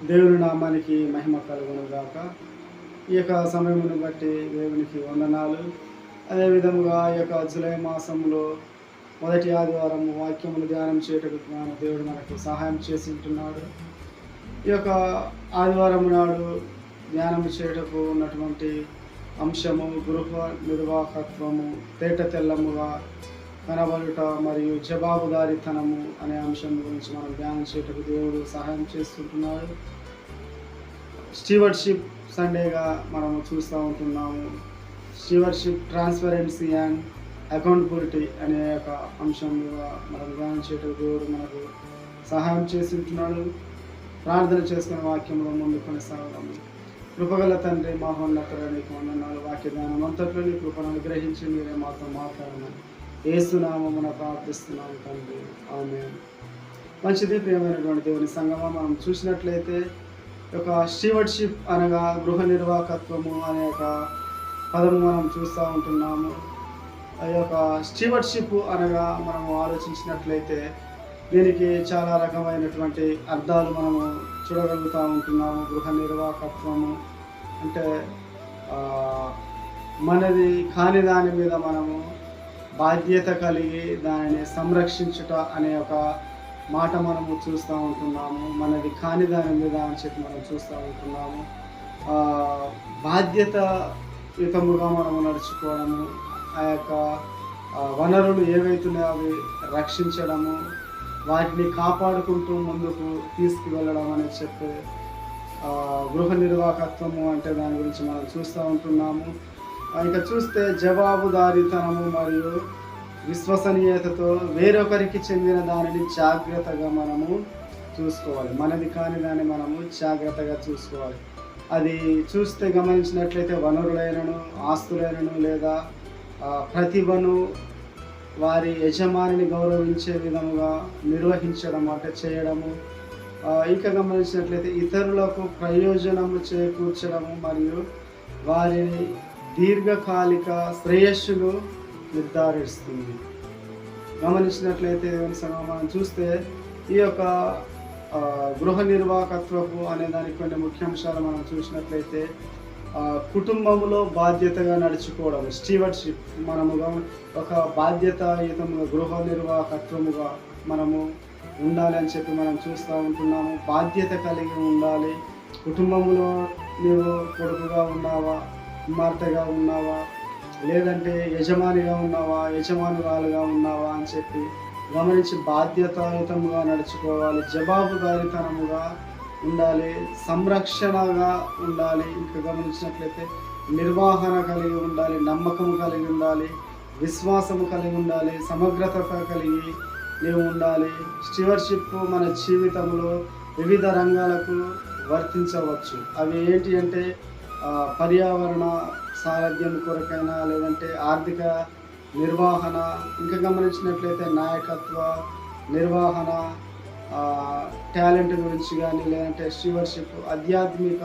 దేవుని నామానికి మహిమ కలుగును గాక. ఈ యొక్క సమయమును బట్టి దేవునికి వందనాలు. అదేవిధముగా ఈ యొక్క జూలై మాసంలో మొదటి ఆదివారం వాక్యములు ధ్యానం చేయటకు దేవుడు మనకు సహాయం చేసి ఉంటున్నాడు. ఈ యొక్క ఆదివారం నాడు ధ్యానం చేయటకు ఉన్నటువంటి అంశము గృహ నిర్వాహకత్వము, తేట తెల్లముగా కనబడుట మరియు జవాబుదారీతనము అనే అంశం గురించి మనం ధ్యానం చేయటకు దేవుడు సహాయం చేస్తుంటున్నాడు. స్టీవర్డ్షిప్ సండేగా మనము చూస్తూ ఉంటున్నాము. స్టీవర్డ్షిప్, ట్రాన్స్పరెన్సీ అండ్ అకౌంటబిలిటీ అనే ఒక అంశం మీద మనం ధ్యానం చేయటకు దేవుడు మనకు సహాయం చేస్తుంటున్నాడు. ప్రార్థన చేసుకునే వాక్యంలో ముందు కొనసాగదాము. కృపగల తండ్రి, మహోన్నతుడా, నీకు వందనాలు. వాక్య ధ్యానం అంతట్లో నీ కృపను అనుగ్రహించి మీరే మాతో మాట్లాడమని యేసునామమున ప్రార్థిస్తున్నాము తండ్రి, ఆమేన్. మంచిది. ప్రియమైనటువంటి దేవుని సంగమా, మనం చూసినట్లయితే ఒక స్టీవర్డ్షిప్ అనగా గృహ నిర్వాహకత్వము అనే ఒక పదము మనం చూస్తూ ఉంటున్నాము. ఆ యొక్క స్టీవర్డ్షిప్ అనగా మనము ఆలోచించినట్లయితే దీనికి చాలా రకమైనటువంటి అర్థాలు మనము చూడగలుగుతూ ఉంటున్నాము. గృహ నిర్వాహకత్వము అంటే మనది కాని దాని మీద మనము బాధ్యత కలిగి దానిని సంరక్షించుట అనే ఒక మాట మనము చూస్తూ ఉంటున్నాము. మనది కాని దాని మీద అని చెప్పి మనం చూస్తూ ఉంటున్నాము. బాధ్యతయుతముగా మనము నడుచుకోవడము, ఆ యొక్క వనరులు ఏవైతున్నాయో అవి రక్షించడము, వాటిని కాపాడుకుంటూ ముందుకు తీసుకువెళ్ళడం అని చెప్పి గృహ నిర్వాహకత్వము అంటే దాని గురించి మనం చూస్తూ ఉంటున్నాము. ఇక చూస్తే జవాబుదారీతనము మరియు విశ్వసనీయతతో వేరొకరికి చెందిన దానిని జాగ్రత్తగా మనము చూసుకోవాలి. మనది కాని దాన్ని మనము జాగ్రత్తగా చూసుకోవాలి. అది చూస్తే గమనించినట్లయితే వనరులైనను, ఆస్తులైనను లేదా ప్రతిభను వారి యజమానిని గౌరవించే విధముగా నిర్వహించడం అంటే చేయడము. ఇంకా గమనించినట్లయితే ఇతరులకు ప్రయోజనము చేకూర్చడము మరియు వారిని దీర్ఘకాలిక శ్రేయస్సును నిర్ధారిస్తుంది. గమనించినట్లయితే మనం చూస్తే ఈ యొక్క గృహ నిర్వాహకత్వపు అనే దానికి కొన్ని ముఖ్యాంశాలు మనం చూసినట్లయితే కుటుంబంలో బాధ్యతగా నడుచుకోవడం, స్టీవర్డ్షిప్. మనము ఒక బాధ్యతాయుతముగా గృహ నిర్వాహకత్వముగా మనము ఉండాలి అని చెప్పి మనం చూస్తూ ఉంటున్నాము. బాధ్యత కలిగి ఉండాలి. కుటుంబంలో నీవు కొడుకుగా ఉన్నావా, కుమార్తెగా ఉన్నావా, లేదంటే యజమానిగా ఉన్నావా, యజమానురాలుగా ఉన్నావా అని చెప్పి గమనించి బాధ్యతాయుతముగా నడుచుకోవాలి. జవాబుదారీతనముగా ఉండాలి, సంరక్షణగా ఉండాలి. ఇంకా గమనించినట్లయితే నిర్వహణ కలిగి ఉండాలి, నమ్మకం కలిగి ఉండాలి, విశ్వాసము కలిగి ఉండాలి, సమగ్రత కలిగి నీవు ఉండాలి. స్టీవర్షిప్ మన జీవితంలో వివిధ రంగాలకు వర్తించవచ్చు. అవి ఏంటి అంటే పర్యావరణ సారథ్యం కొరకైనా, లేదంటే ఆర్థిక నిర్వహణ, ఇంకా గమనించినట్లయితే నాయకత్వ నిర్వహణ, టాలెంట్ గురించి కానీ, లేదంటే స్టీవర్షిప్ ఆధ్యాత్మిక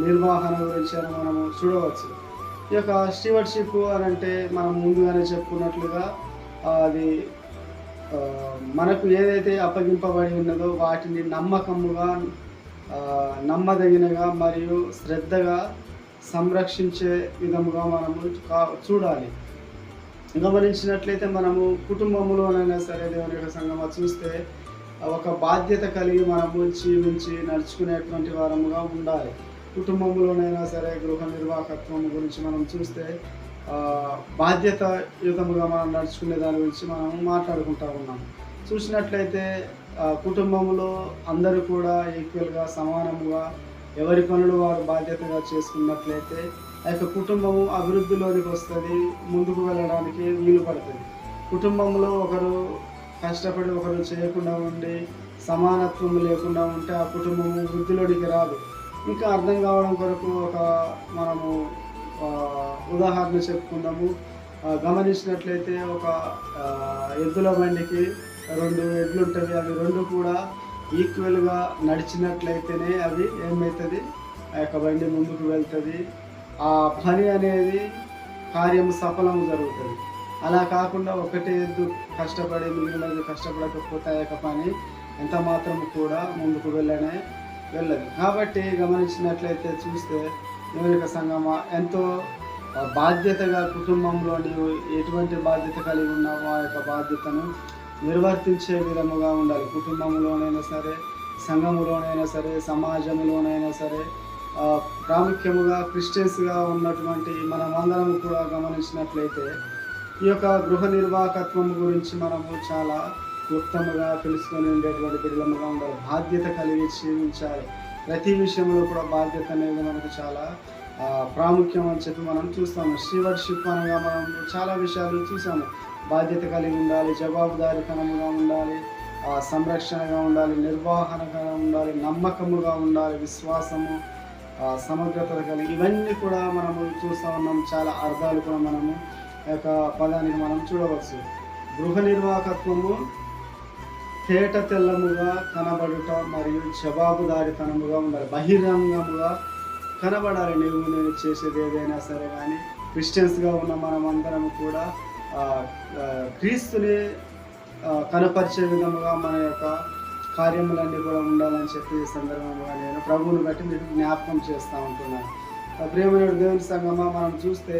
నిర్వహణ గురించి అని మనము చూడవచ్చు. ఈ యొక్క స్టీవర్షిప్ అని అంటే మనం ముందుగానే చెప్పుకున్నట్లుగా అది మనకు ఏదైతే అప్పగింపబడి ఉన్నదో వాటిని నమ్మకముగా, నమ్మదగినగా మరియు శ్రద్ధగా సంరక్షించే విధముగా మనము చూడాలి. గమనించినట్లయితే మనము కుటుంబంలోనైనా సరే దేవుని యొక్క సంగమా చూస్తే ఒక బాధ్యత కలిగి మనము జీవించి నడుచుకునేటువంటి వారముగా ఉండాలి. కుటుంబంలోనైనా సరే గృహ నిర్వాహకత్వం గురించి మనం చూస్తే బాధ్యతాయుతముగా మనం నడుచుకునే దాని గురించి మనం మాట్లాడుకుంటూ ఉన్నాం. చూసినట్లయితే కుటుంబంలో అందరూ కూడా ఈక్వల్గా, సమానముగా ఎవరి పనులు వారు బాధ్యతగా చేసుకున్నట్లయితే ఆ యొక్క కుటుంబము అభివృద్ధిలోనికి వస్తుంది, ముందుకు వెళ్ళడానికి వీలు పడుతుంది. కుటుంబంలో ఒకరు కష్టపడి ఒకరు చేయకుండా ఉండి సమానత్వం లేకుండా ఉంటే ఆ కుటుంబము వృద్ధిలోనికి రాదు. ఇంకా అర్థం కావడం కొరకు ఒక మనము ఉదాహరణ చెప్పుకుందాము. గమనించినట్లయితే ఒక ఎద్దుల బండికి 2 ఎడ్లు ఉంటుంది. అవి 2 కూడా ఈక్వల్గా నడిచినట్లయితేనే అవి ఏమవుతుంది, ఆ యొక్క బండి ముందుకు వెళ్తుంది. ఆ పని అనేది కార్యం సఫలం జరుగుతుంది. అలా కాకుండా ఒకటే ఎద్దు కష్టపడి మిగిలినది కష్టపడకపోతే ఆ యొక్క పని ఎంత మాత్రం కూడా ముందుకు వెళ్ళదు. కాబట్టి గమనించినట్లయితే చూస్తే దేవుని యొక్క సంగమ ఎంతో బాధ్యతగా కుటుంబంలో నీవు ఎటువంటి బాధ్యత కలిగి ఉన్నావో ఆ యొక్క బాధ్యతను నిర్వర్తించే విధముగా ఉండాలి. కుటుంబంలోనైనా సరే, సంఘములోనైనా సరే, సమాజంలోనైనా సరే, ప్రాముఖ్యముగా క్రిస్టియన్స్గా ఉన్నటువంటి మనమందరం కూడా గమనించినట్లయితే ఈ యొక్క గృహ నిర్వాహకత్వం గురించి మనము చాలా క్లుప్తముగా తెలుసుకొని ఉండేటువంటి బిడ్డలముగా ఉండాలి. బాధ్యత కలిగి జీవించాలి. ప్రతి విషయంలో కూడా బాధ్యత అనేది మనకు చాలా ప్రాముఖ్యం అని చెప్పి మనం చూస్తాము. స్టీవర్షిప్ అనగా మనం చాలా విషయాలు చూసాము. బాధ్యత కలిగి ఉండాలి, జవాబుదారీతనముగా ఉండాలి, సంరక్షణగా ఉండాలి, నిర్వహణగా ఉండాలి, నమ్మకముగా ఉండాలి, విశ్వాసము, సమగ్రత కలిగి ఇవన్నీ కూడా మనము చూస్తూ ఉన్నాం. చాలా అర్థాలు కూడా మనము యొక్క పదానికి మనం చూడవచ్చు. గృహ నిర్వాహకత్వము తేట తెల్లముగా కనబడుట మరియు జవాబుదారీతనముగా ఉండాలి. బహిరంగముగా కనబడాలి. నేను చేసేది ఏదైనా సరే కానీ క్రిస్టియన్స్గా ఉన్న మనమందరం కూడా క్రీస్తుని కనపరిచే విధముగా మన యొక్క కార్యములన్నీ కూడా ఉండాలని చెప్పి ఈ సందర్భంగా నేను ప్రభువుని బట్టి మీకు జ్ఞాపకం చేస్తూ ఉంటున్నాను. ప్రియమైన దేవుని సంగమా, మనం చూస్తే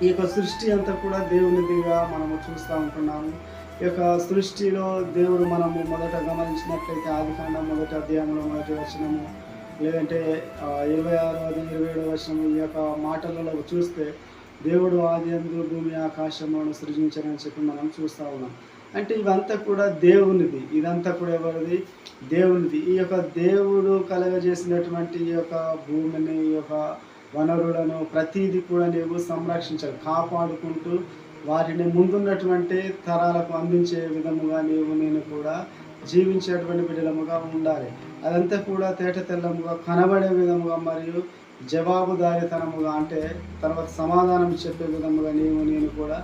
ఈ యొక్క సృష్టి అంతా కూడా దేవునిదిగా మనము చూస్తూ ఉంటున్నాము. ఈ యొక్క సృష్టిలో దేవుడు మనము మొదట గమనించినట్లయితే ఆదికాండం 1వ అధ్యాయంలో 1వ వచనము, లేదంటే 26వ 27వ వచనము, ఈ యొక్క మాటలలో చూస్తే దేవుడు ఆదియందు భూమి ఆకాశములను సృజించారని చెప్పి మనం చూస్తూ ఉన్నాం. అంటే ఇవంతా కూడా దేవునిది. ఇదంతా కూడా ఎవరిది? దేవునిది. ఈ యొక్క దేవుడు కలగజేసినటువంటి ఈ యొక్క భూమిని, ఈ యొక్క వనరులను ప్రతీది కూడా నీవు సంరక్షించాలి. కాపాడుకుంటూ వాటిని ముందున్నటువంటి తరాలకు అందించే విధముగా నేను కూడా జీవించేటువంటి బిడ్డలముగా ఉండాలి. అదంతా కూడా తేట తెల్లముగా కనబడే విధముగా మరియు జవాబుదారీతనముగా, అంటే తర్వాత సమాధానం చెప్పే విధముగా నేను కూడా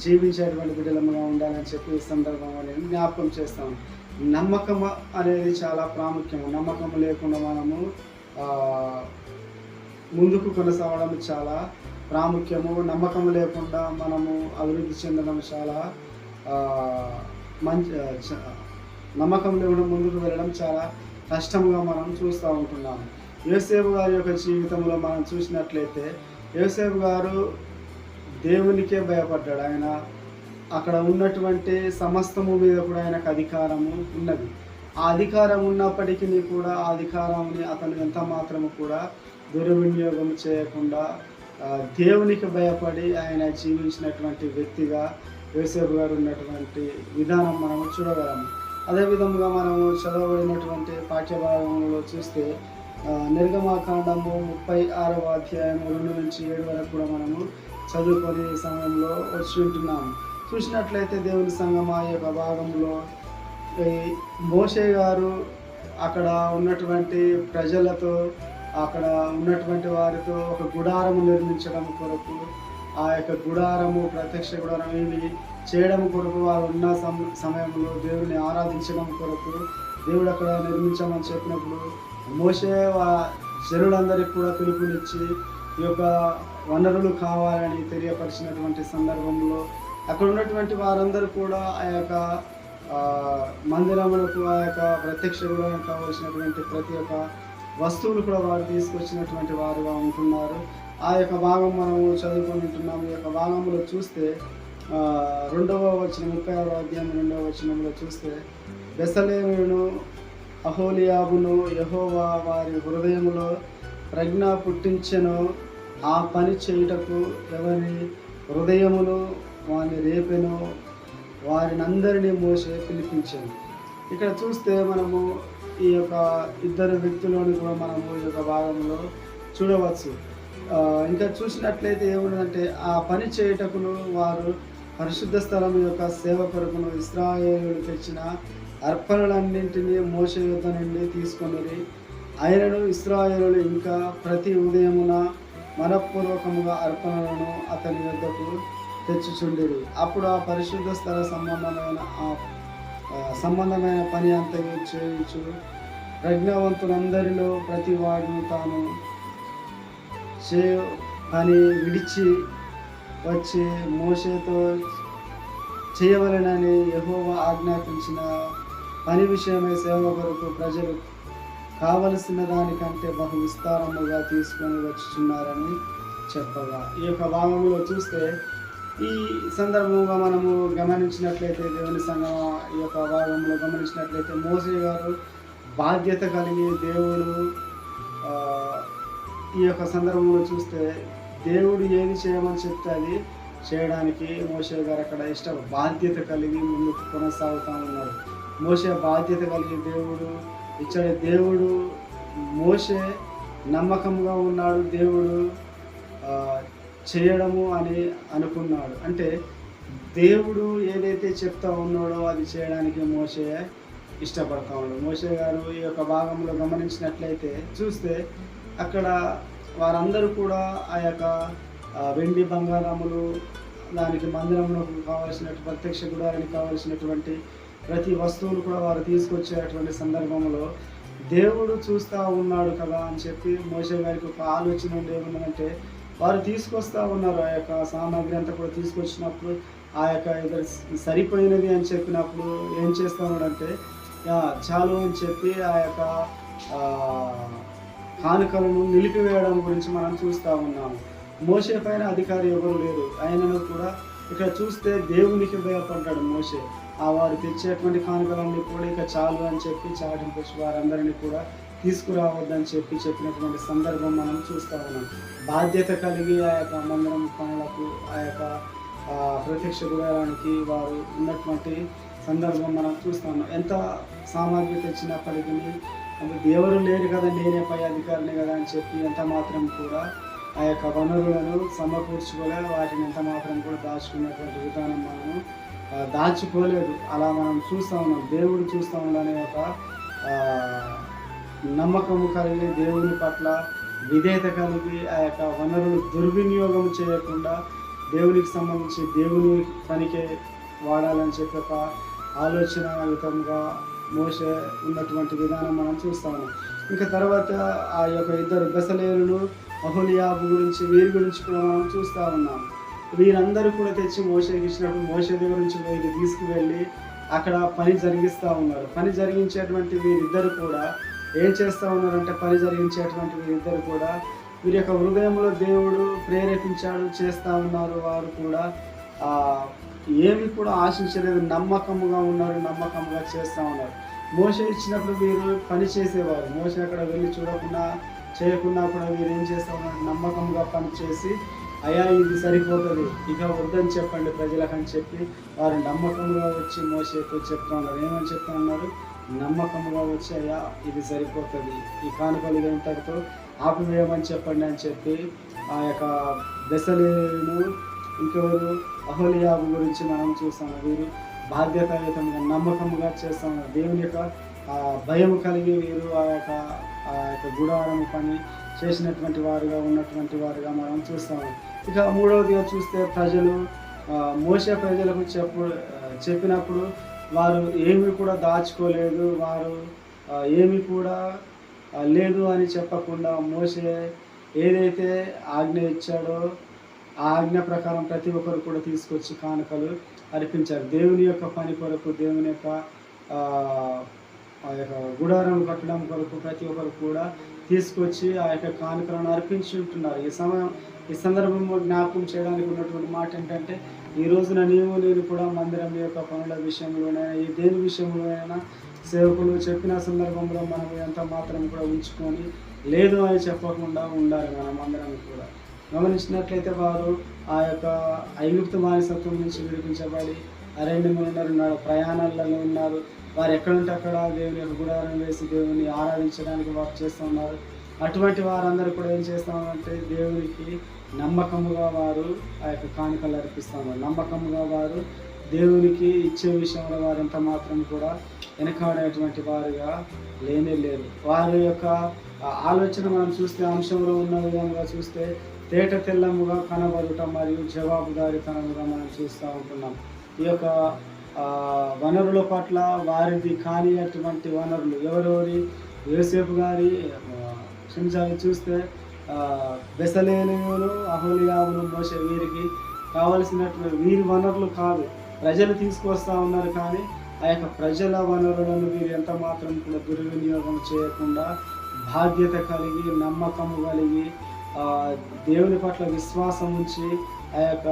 జీవించేటువంటి బిడ్డలముగా ఉండాలని చెప్పి ఈ సందర్భంగా నేను జ్ఞాపకం చేస్తాను. నమ్మకం అనేది చాలా ప్రాముఖ్యము. నమ్మకం లేకుండా మనము ముందుకు కొనసాగడం చాలా ప్రాముఖ్యము. నమ్మకం లేకుండా మనము అభివృద్ధి చెందడం చాలా నమ్మకం లేకుండా ముందుకు వెళ్ళడం చాలా కష్టంగా మనం చూస్తూ ఉంటున్నాము. యోసేపు గారి యొక్క జీవితంలో మనం చూసినట్లయితే యోసేపు గారు దేవునికే భయపడ్డాడు. ఆయన అక్కడ ఉన్నటువంటి సమస్తము మీద కూడా ఆయనకు అధికారము ఉన్నది. ఆ అధికారం ఉన్నప్పటికీ కూడా ఆ అధికారాన్ని అతను ఎంత మాత్రము కూడా దుర్వినియోగం చేయకుండా దేవునికి భయపడి ఆయన జీవించినటువంటి వ్యక్తిగా యోసేపు గారు ఉన్నటువంటి విధానం మనము చూడగలము. అదేవిధంగా మనము చదవబడినటువంటి పాఠ్యభాగంలో చూస్తే నిర్గమాకాండము 36వ అధ్యాయం 2 నుంచి 7 వరకు కూడా మనము చదువుకొని సమయంలో వచ్చి ఉంటున్నాము. చూసినట్లయితే దేవుని సంగమా యొక్క భాగంలో మోషే గారు అక్కడ ఉన్నటువంటి ప్రజలతో, అక్కడ ఉన్నటువంటి వారితో ఒక గుడారము నిర్మించడం కొరకు, ఆ యొక్క గుడారము ప్రత్యక్ష గుడారం ఇవి చేయడం కొరకు, వారు ఉన్న సమయంలో దేవుని ఆరాధించడం కొరకు దేవుడు అక్కడ నిర్మించమని చెప్పినప్పుడు మోషే జనులందరికీ కూడా పిలుపునిచ్చి ఈ యొక్క వనరులు కావాలని తెలియపరిచినటువంటి సందర్భంలో అక్కడ ఉన్నటువంటి వారందరూ కూడా ఆ యొక్క మందిరములకు, ఆ యొక్క ప్రత్యక్ష గుడారానికి కావాల్సినటువంటి ప్రతి ఒక్క వస్తువులు కూడా వారు తీసుకొచ్చినటువంటి వారుగా ఉంటున్నారు. ఆ యొక్క భాగం మనము చదువుకొని ఉంటున్నాము. ఈ యొక్క భాగంలో చూస్తే 2వ వచనం 36వ అధ్యాయం 2వ వచనంలో చూస్తే బెసలేమును అహోలియాబును యెహోవా వారి హృదయములో ప్రజ్ఞ పుట్టించెను, ఆ పని చేయుటకు ఎవరి హృదయమును వారిని రేపెను, వారినందరినీ మోసే పిలిపించాను. ఇక్కడ చూస్తే మనము ఈ యొక్క ఇద్దరు వ్యక్తులను కూడా మనము ఈ యొక్క భాగంలో చూడవచ్చు. ఇంకా చూసినట్లయితే ఏముందంటే ఆ పని చేయుటకును వారు పరిశుద్ధ స్థలం యొక్క సేవ కొరకును ఇశ్రాయేలులు తెచ్చిన అర్పణలన్నింటినీ మోషే యుద్ధ నుండి తీసుకొనిరి. ఆయనను ఇశ్రాయేలులు ఇంకా ప్రతి ఉదయమున మనపూర్వకముగా అర్పణలను అతని యొద్దకు తెచ్చుచుండిరి. అప్పుడు ఆ పరిశుద్ధ స్థల సంబంధమైన పని అంతయు చేయించు ప్రజ్ఞావంతులందరిలో ప్రతి వాడు తాను పని విడిచి వచ్చి మోషేతో చేయవలెనని యెహోవా ఆజ్ఞాపించిన పని విషయమై సేవ కొరకు ప్రజలు కావలసిన దానికంటే బహు విస్తారముగా తీసుకొని వచ్చుచున్నారని చెప్పగా. ఈ యొక్క భాగంలో చూస్తే ఈ సందర్భంగా మనము గమనించినట్లయితే, దేవుని సంఘం ఈ యొక్క భాగంలో గమనించినట్లయితే, మోసే గారు బాధ్యత కలిగి దేవుడు ఈ యొక్క సందర్భంలో చూస్తే దేవుడు ఏది చేయమని చెప్తే అది చేయడానికి మోసే గారు అక్కడ బాధ్యత కలిగి ముందుకు కొనసాగుతూ ఉన్నాడు. మోసే బాధ్యత కలిగి దేవుడు ఇచ్చాడు. దేవుడు మోసే నమ్మకంగా ఉన్నాడు. దేవుడు చేయడము అని అనుకున్నాడు. అంటే దేవుడు ఏదైతే చెప్తా ఉన్నాడో అది చేయడానికి మోసే ఇష్టపడతా ఉన్నాడు. మోసే గారు ఈ యొక్క భాగంలో గమనించినట్లయితే చూస్తే అక్కడ వారందరూ కూడా ఆ యొక్క వెండి బంగారములు, దానికి మందిరంలో కావాల్సినటువంటి ప్రత్యక్ష గుడారానికి కావాల్సినటువంటి ప్రతి వస్తువులు కూడా వారు తీసుకొచ్చేటువంటి సందర్భంలో దేవుడు చూస్తూ ఉన్నాడు కదా అని చెప్పి మోసే గారికి ఒక ఆలోచన ఏమన్నదంటే, వారు తీసుకొస్తూ ఉన్నారు ఆ యొక్క సామాగ్రి అంతా కూడా తీసుకొచ్చినప్పుడు ఆ యొక్క సరిపోయినది అని చెప్పినప్పుడు ఏం చేస్తూ ఉన్నాడంటే, చాలు అని చెప్పి ఆ యొక్క కానుకలను నిలిపివేయడం గురించి మనం చూస్తూ ఉన్నాము. మోసే పైన అధికారి ఎవరు లేరు. ఆయనను కూడా ఇక్కడ చూస్తే దేవునికి భయపడ్డాడు మోసే. వారు తెచ్చేటువంటి కానుకలన్నీ కూడా ఇక చాలు అని చెప్పి చాటింపు వారందరినీ కూడా తీసుకురావద్దని చెప్పినటువంటి సందర్భం మనం చూస్తూ ఉన్నాం. బాధ్యత కలిగి ఆ యొక్క మందిరం పనులకు, ఆ యొక్క ప్రత్యక్ష గుడారానికి వారు ఉన్నటువంటి సందర్భం మనం చూస్తాము. ఎంత సామాగ్రి తెచ్చినప్పటికీ ఎవరు లేరు కదా, నేనే పై అధికారిని కదా అని చెప్పి ఎంత మాత్రం కూడా ఆ యొక్క వనరులను సమకూర్చుకోలే, వాటిని ఎంత మాత్రం కూడా దాచుకున్నటువంటి విధానం మనము దాచుకోలేదు. అలా మనం చూస్తూ ఉన్నాం. దేవుడు చూస్తూ ఉండనే ఒక నమ్మకము కలిగి, దేవుని పట్ల విధేయత కలిగి ఆ యొక్క వనరులు దుర్వినియోగం చేయకుండా దేవునికి సంబంధించి దేవుని పనికే వాడాలని చెప్పి ఒక ఆలోచన విధంగా మోసే ఉన్నటువంటి విధానం మనం చూస్తాము. ఇంకా తర్వాత ఆ యొక్క ఇద్దరు బెసలేలును అహోలియాబు గురించి, వీరి గురించి కూడా మనం చూస్తూ ఉన్నాం. వీరందరూ కూడా తెచ్చి మోసేకి ఇచ్చినప్పుడు మోసే దగ్గర నుంచి వీరు తీసుకువెళ్ళి అక్కడ పని జరిగిస్తూ ఉన్నారు. పని జరిగించేటువంటి వీరిద్దరు కూడా ఏం చేస్తూ ఉన్నారంటే, పని జరిగించేటువంటి వీరిద్దరు కూడా వీరి యొక్క హృదయంలో దేవుడు ప్రేరేపించాడు, చేస్తూ ఉన్నారు. వారు కూడా ఏమి కూడా ఆశించలేదు, నమ్మకముగా ఉన్నారు, నమ్మకంగా చేస్తూ ఉన్నారు. మోసే ఇచ్చినప్పుడు వీరు పని చేసేవారు. మోసే అక్కడ వెళ్ళి చూడకుండా చేయకుండా కూడా వీరు ఏం చేస్తూ ఉన్నారు, నమ్మకంగా పని చేసి, అయ్యా ఇది సరిపోతుంది, ఇక వద్దని చెప్పండి ప్రజలకు అని చెప్పి వారు నమ్మకంగా వచ్చి మోసేతో చెప్తా ఉన్నారు. ఏమని చెప్తా ఉన్నారు, నమ్మకంగా వచ్చి అయ్యా ఇది సరిపోతుంది, ఈ కానుకలు ఇంతటితో ఆపివేయమని చెప్పండి అని చెప్పి ఆ యొక్క బెసలేను ఇంకెవరు అహోలియాబు గురించి మనం చూస్తాము. వీరు బాధ్యతాయుతంగా నమ్మకంగా చేస్తాము. దేవుని యొక్క భయం కలిగి వీరు ఆ యొక్క గుడారం పని చేసినటువంటి వారుగా ఉన్నటువంటి వారుగా మనం చూస్తాము. ఇక మూడవదిగా చూస్తే ప్రజలు మోసే ప్రజలకు చెప్పినప్పుడు వారు ఏమి కూడా దాచుకోలేదు. వారు ఏమి కూడా లేదు అని చెప్పకుండా మోసే ఏదైతే ఆజ్ఞ ఇచ్చాడో ఆ ఆజ్ఞ ప్రకారం ప్రతి ఒక్కరు కూడా తీసుకొచ్చి కానుకలు అర్పించారు. దేవుని యొక్క పని కొరకు, దేవుని యొక్క ఆ యొక్క గుడారం కట్టడం కొరకు ప్రతి ఒక్కరు కూడా తీసుకొచ్చి ఆ యొక్క కానుకలను అర్పించి ఉంటున్నారు. ఈ సందర్భంలో జ్ఞాపకం చేయడానికి ఉన్నటువంటి మాట ఏంటంటే, ఈ రోజున నేను కూడా మందిరం యొక్క పనుల విషయంలోనైనా, ఈ దేని విషయంలోనైనా సేవకులు చెప్పిన సందర్భంలో మనం ఎంత మాత్రం కూడా ఉంచుకొని లేదు అని చెప్పకుండా ఉండాలి. మనం అందరం కూడా గమనించినట్లయితే వారు ఆ యొక్క ఐగుప్తు బానిసత్వం నుంచి విడిపించబడి అరణ్యంలో ఉన్నారు, ప్రయాణాలలో ఉన్నారు. వారు ఎక్కడుంటే అక్కడ దేవుని యొక్క గుడారం వేసి దేవుని ఆరాధించడానికి వారు చేస్తూ ఉన్నారు. అటువంటి వారందరూ కూడా ఏం చేస్తామంటే, దేవునికి నమ్మకముగా వారు ఆ యొక్క కానుకలు అర్పిస్తున్నారు. నమ్మకముగా వారు దేవునికి ఇచ్చే విషయంలో వారు ఎంత మాత్రం కూడా వెనకాడేటువంటి వారుగా లేరు. వారి యొక్క ఆలోచన మనం చూస్తే, అంశంలో ఉన్న విధంగా చూస్తే తేట తెల్లముగా కనబడుట మరియు జవాబుదారీతనముగా మనం చూస్తూ ఉంటున్నాం. ఈ యొక్క వనరుల పట్ల వారిది కాని అటువంటి వనరులు ఎవరెవరి యోసేపు గారి క్షమించాలి చూస్తే బెసలేలును అహోలియాబును మోసే వీరికి కావలసినటువంటి వీరి వనరులు కాదు, ప్రజలు తీసుకొస్తూ ఉన్నారు. కానీ ఆ యొక్క ప్రజల వనరులను వీరు ఎంత మాత్రం కూడా దుర్వినియోగం చేయకుండా బాధ్యత కలిగి, నమ్మకము కలిగి, దేవుని పట్ల విశ్వాసం ఉంచి ఆ యొక్క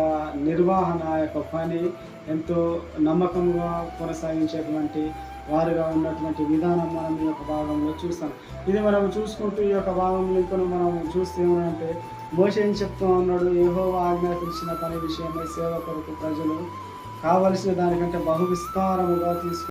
నిర్వహణ, ఆ యొక్క పని ఎంతో నమ్మకంగా కొనసాగించేటువంటి వారుగా ఉన్నటువంటి విధానం మనం ఈ యొక్క భాగంలో చూస్తాం. ఇది మనం చూసుకుంటూ ఈ యొక్క భాగంలో ఇంకా మనం చూస్తే ఏమంటే మోషే ఏం చెప్తూ ఉన్నాడు, యెహోవా ఆజ్ఞాపించిన పని విషయమై సేవ కొరకు ప్రజలు కావలసిన దానికంటే బహు విస్తారముగా